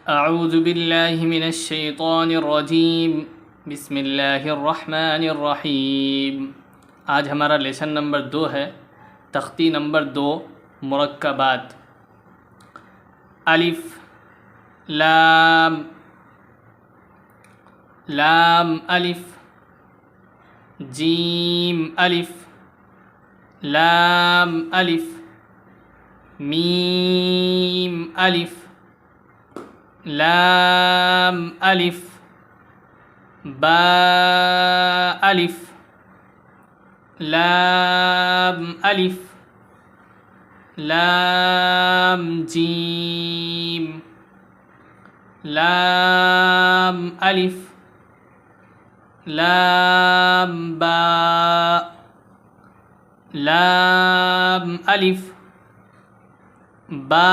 अऊज़ु बिल्लाहि मिनश शैतानिर रजीम। बिस्मिल्लाहिर रहमानिर रहीम। आज हमारा लेसन नंबर 2 है, तख्ती नंबर 2, मुरक्कबात। अलिफ, लाम, लाम अलिफ, जीम अलिफ, लाम अलिफ, मीम अलिफ, लाम अलिफ, बा अलिफ, लाम अलिफ, लाम जीम, लाम अलिफ, लाम बा, लाम अलिफ, बा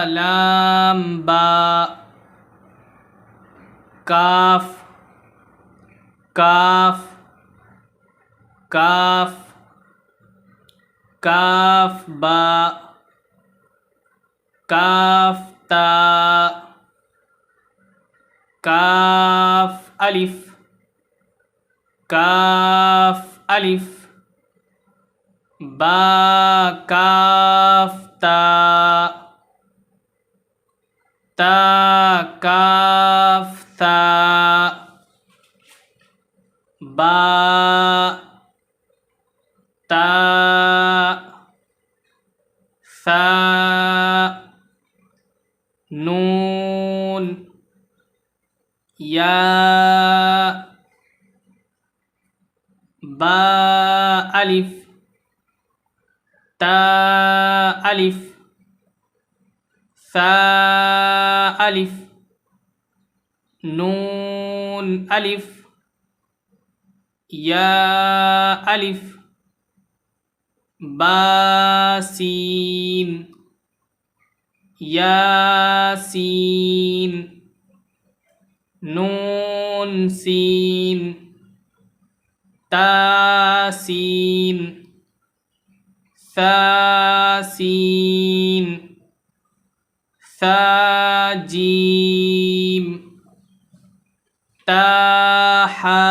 लाम बा, काफ, काफ, काफ, काफ बा, काफ ता, काफ अलिफ, काफ अलिफ, बा काफ ता, ता काफ ता, बा ता, सा, नून, या, बा अलिफ, ता अलिफ, सा अलिफ, नून अलिफ, या अलिफ, बा सीन, यासीन, नून सीन, तासीन, सासीन, साजीम, ताहा,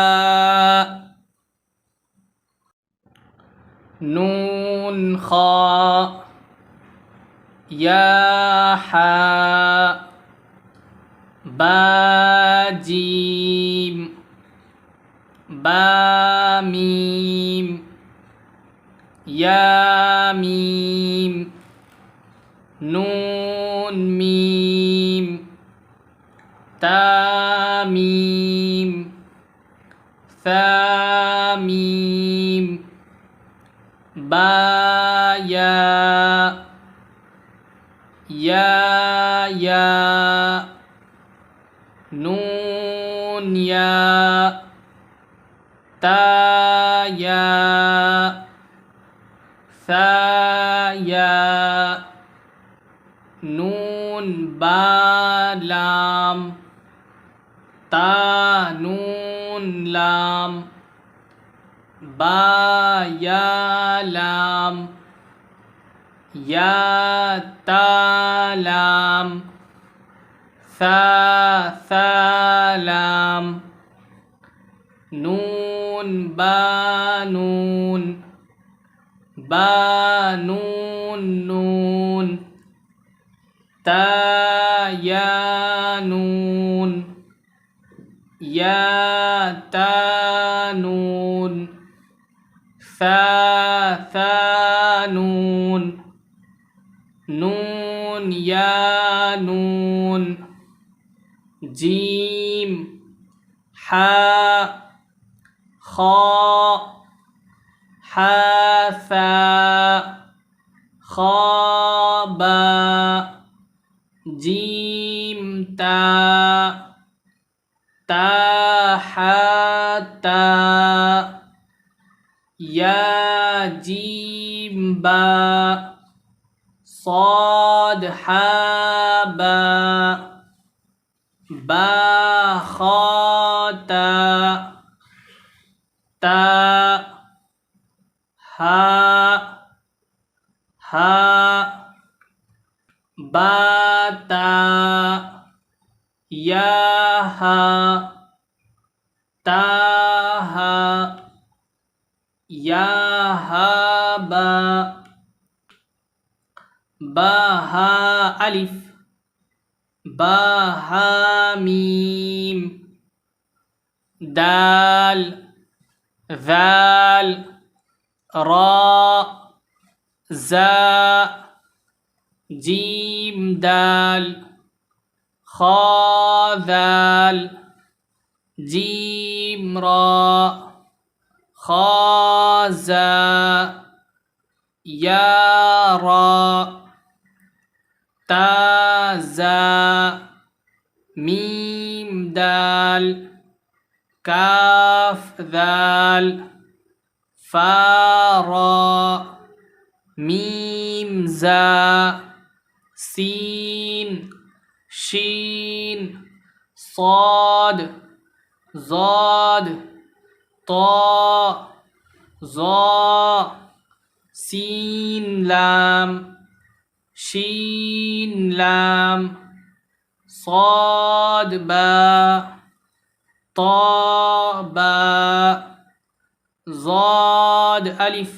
नून खा, या हा, बाजीम, बामीम, यामीम, नून मीम, तामीम, सामीम, बाया, या, नून या, ताया, साया, नून बालाम, ता नून लाम, बायालाम, या तालाम, सालाम, नून बानून, बानून नून, तायानून, या तानून, सानून, नून या नून, जीम, हा, खा, हासा, खाबा, जीम ता, ताहाता, या जीम बा, صاد حابا، با خاتا، تا हा, बाता, याहा ताहा याहाबा बाहा अलिफ बाहा मीम दाल ज़ाल रा ज़ा जीम दाल खा दाल जीम रा खा ज़ा या रा ता ज़ा मीम दाल काफ दाल फा रा मीम ज़ा सीन शीन صاد ज़ाद ता ज़ा सीन लाम शीन लाम صاد बा ता बा ज़ाद अलिफ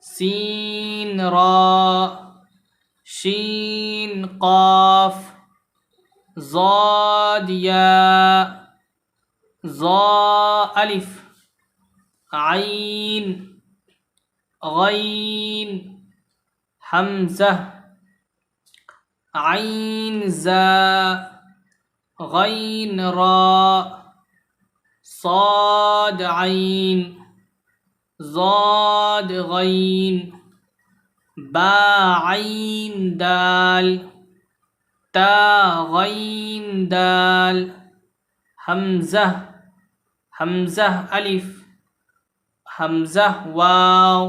सीन रा शीन क़ाफ ज़ाद या ज़ा अलिफ आइन गैन हमज़ा आइन ज़ा गैन रा صاد आइन ज़ाद गैन बा आइन दाल ता गैन दाल हमज़ा हमज़ा अलिफ हमज़ा वाव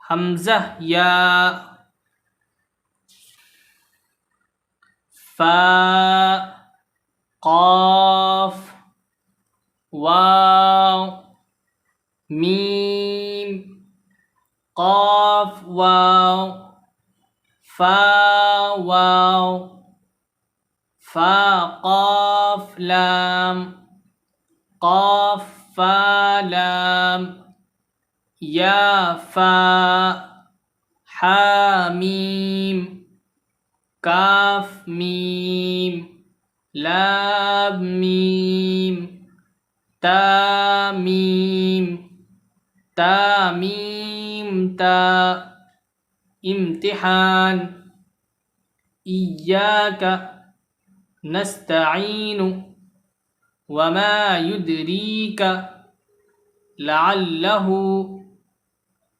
हमज़ा या फा क़ाफ वाव मीम क़ाफ वाव फा वाव फा क़ाफ लाम क़ाफ फा लाम या फा हा मीम काफ मीम लाम मीम ता मीम ता मीम ता इम्तिहान इय्याका नस्तईनु वमा युद्रीका लअल्लहु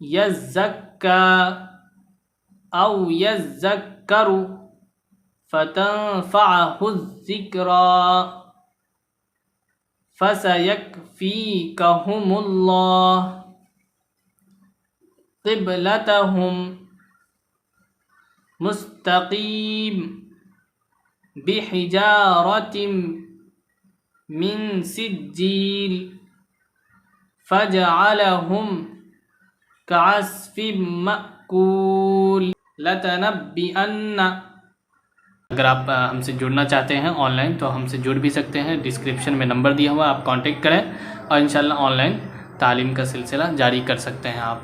यज़्ज़क्का औ यज़्ज़क्करु फतंफ़अहुज़्ज़िक्रा फसयक्फ़ीकहुमुल्लाह क़िबलतहुम मुस्तक़ीम बिहिजारतिम मिन सिज्जील फजअलहुम कअस्फ़िम मअकूल लतनब्बिअन्ना। अगर आप हमसे जुड़ना चाहते हैं ऑनलाइन तो हमसे जुड़ भी सकते हैं। डिस्क्रिप्शन में नंबर दिया हुआ, आप कांटेक्ट करें और इंशाल्लाह ऑनलाइन तालीम का सिलसिला जारी कर सकते हैं आप।